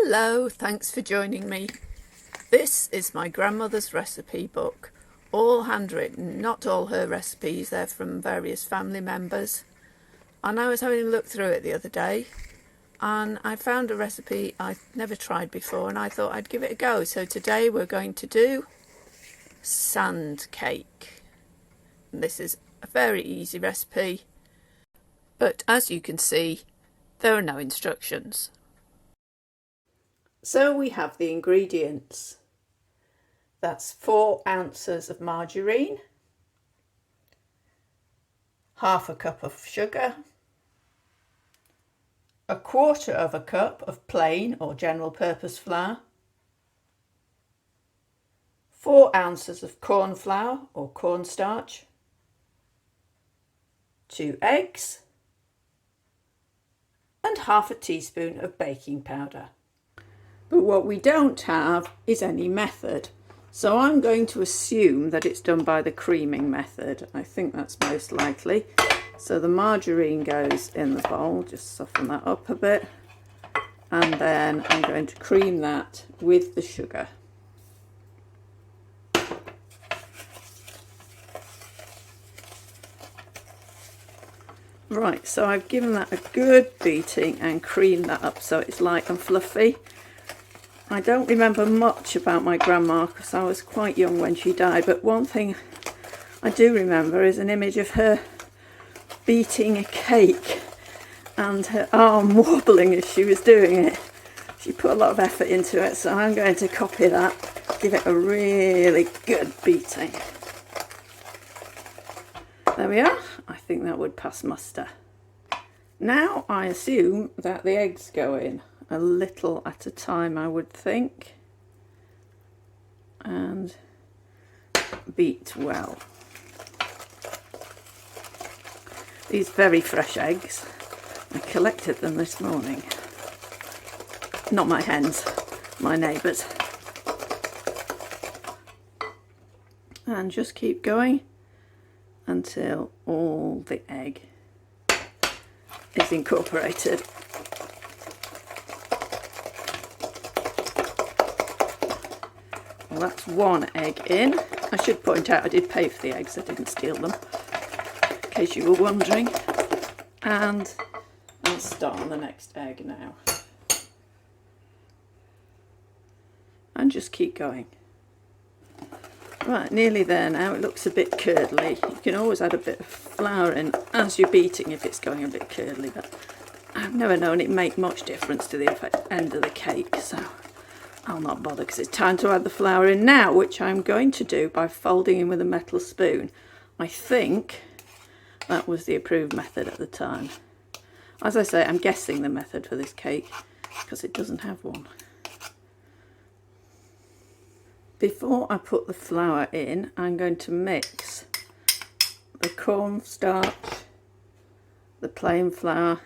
Hello, thanks for joining me. This is my grandmother's recipe book, all handwritten, not all her recipes, they're from various family members. And I was having a look through it the other day and I found a recipe I'd never tried before and I thought I'd give it a go. So today we're going to do sand cake. And this is a very easy recipe, but as you can see, there are no instructions. So we have the ingredients. That's 4 ounces of margarine, half a cup of sugar, a quarter of a cup of plain or general purpose flour, 4 ounces of cornflour or cornstarch, 2 eggs, and half a teaspoon of baking powder. But what we don't have is any method. So I'm going to assume that it's done by the creaming method. I think that's most likely. So the margarine goes in the bowl, just soften that up a bit. And then I'm going to cream that with the sugar. Right, so I've given that a good beating and creamed that up so it's light and fluffy. I don't remember much about my grandma because I was quite young when she died, but one thing I do remember is an image of her beating a cake and her arm wobbling as she was doing it. She put a lot of effort into it, so I'm going to copy that, give it a really good beating. There we are. I think that would pass muster. Now I assume that the eggs go in. A little at a time, I would think, and beat well. These very fresh eggs, I collected them this morning. Not my hens, my neighbours. And just keep going until all the egg is incorporated. Well, that's 1 egg in. I should point out I did pay for the eggs, I didn't steal them, in case you were wondering. And I'll start on the next egg now. And just keep going. Right, nearly there now. It looks a bit curdly. You can always add a bit of flour in as you're beating if it's going a bit curdly, but I've never known it make much difference to the end of the cake, so I'll not bother because it's time to add the flour in now, which I'm going to do by folding in with a metal spoon. I think that was the approved method at the time. As I say, I'm guessing the method for this cake because it doesn't have one. Before I put the flour in, I'm going to mix the cornstarch, the plain flour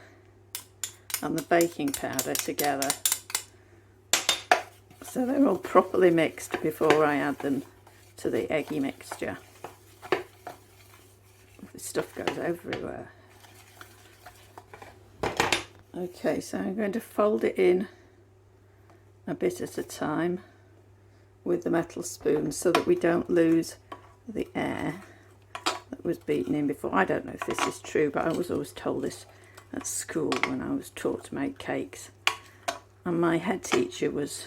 and the baking powder together. So they're all properly mixed before I add them to the eggy mixture. This stuff goes everywhere. Okay, so I'm going to fold it in a bit at a time with the metal spoon so that we don't lose the air that was beaten in before. I don't know if this is true, but I was always told this at school when I was taught to make cakes. And my head teacher was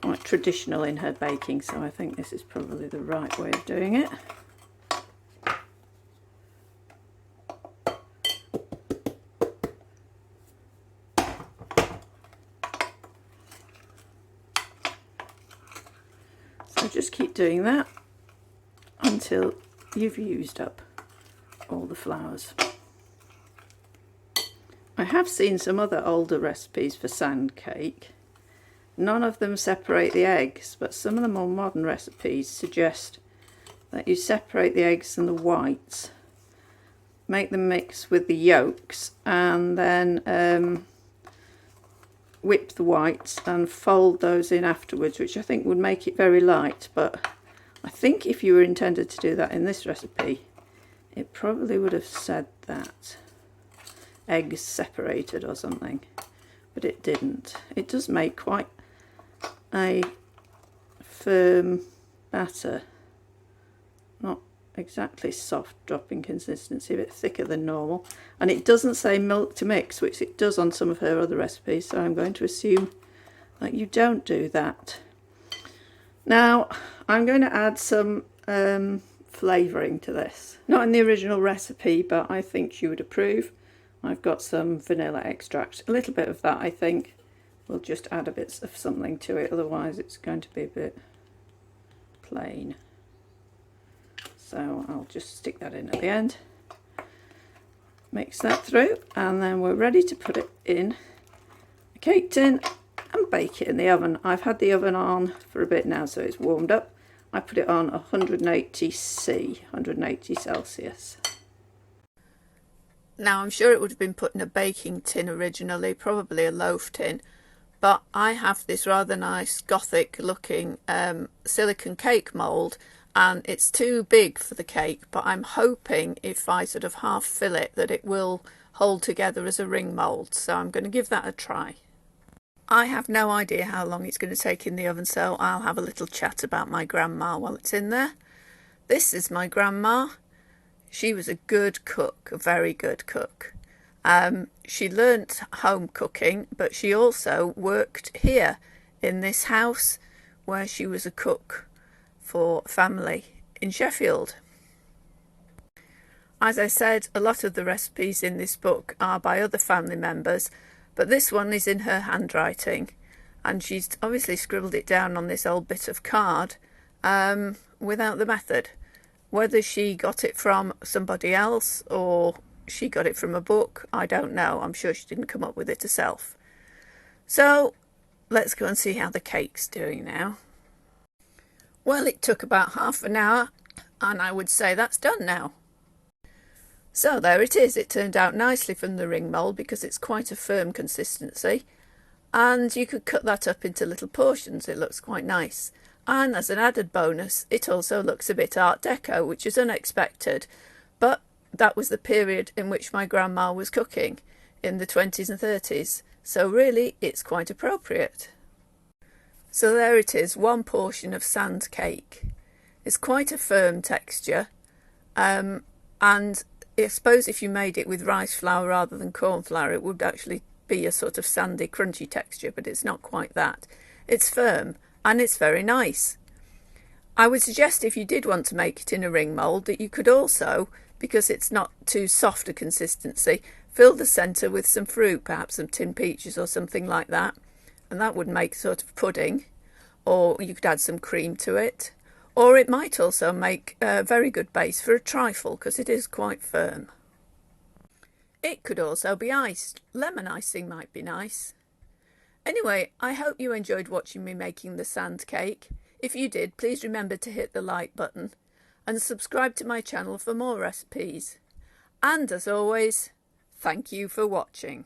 quite traditional in her baking, so I think this is probably the right way of doing it. So just keep doing that until you've used up all the flours. I have seen some other older recipes for sand cake. None of them separate the eggs, but some of the more modern recipes suggest that you separate the eggs and the whites, make them mix with the yolks, and then whip the whites and fold those in afterwards, which I think would make it very light. But I think if you were intended to do that in this recipe, it probably would have said that eggs separated or something. but it didn't. It does make quite a firm batter, not exactly soft dropping consistency, a bit thicker than normal, and it doesn't say milk to mix, which it does on some of her other recipes, so I'm going to assume that you don't do that. Now I'm going to add some flavouring to this, not in the original recipe, but I think you would approve. I've got some vanilla extract, a little bit of that. I think we'll just add a bit of something to it, otherwise it's going to be a bit plain. So I'll just stick that in at the end, mix that through, and then we're ready to put it in a cake tin and bake it in the oven. I've had the oven on for a bit now, so it's warmed up. I put it on 180°C, 180 Celsius. Now I'm sure it would have been put in a baking tin originally, probably a loaf tin, but I have this rather nice gothic looking silicone cake mould, and it's too big for the cake, but I'm hoping if I sort of half fill it that it will hold together as a ring mould, so I'm going to give that a try. I have no idea how long it's going to take in the oven, so I'll have a little chat about my grandma while it's in there. This is my grandma. She was a good cook, a very good cook. She learnt home cooking, but she also worked here in this house where she was a cook for family in Sheffield. As I said, a lot of the recipes in this book are by other family members, but this one is in her handwriting, and she's obviously scribbled it down on this old bit of card without the method. Whether she got it from somebody else or she got it from a book, I don't know. I'm sure she didn't come up with it herself. So let's go and see how the cake's doing now. Well, it took about half an hour, and I would say that's done now. So there it is. It turned out nicely from the ring mould because it's quite a firm consistency, and you could cut that up into little portions. It looks quite nice, and as an added bonus it also looks a bit Art Deco, which is unexpected, but that was the period in which my grandma was cooking, in the 20s and 30s, so really it's quite appropriate. So there it is, one portion of sand cake. It's quite a firm texture, and I suppose if you made it with rice flour rather than corn flour, it would actually be a sort of sandy, crunchy texture, but it's not quite that. It's firm and it's very nice. I would suggest if you did want to make it in a ring mould that you could also, because it's not too soft a consistency, fill the centre with some fruit, perhaps some tin peaches or something like that, and that would make sort of pudding, or you could add some cream to it. Or it might also make a very good base for a trifle, because it is quite firm. It could also be iced. Lemon icing might be nice. Anyway, I hope you enjoyed watching me making the sand cake. If you did, please remember to hit the like button and subscribe to my channel for more recipes. And as always, thank you for watching.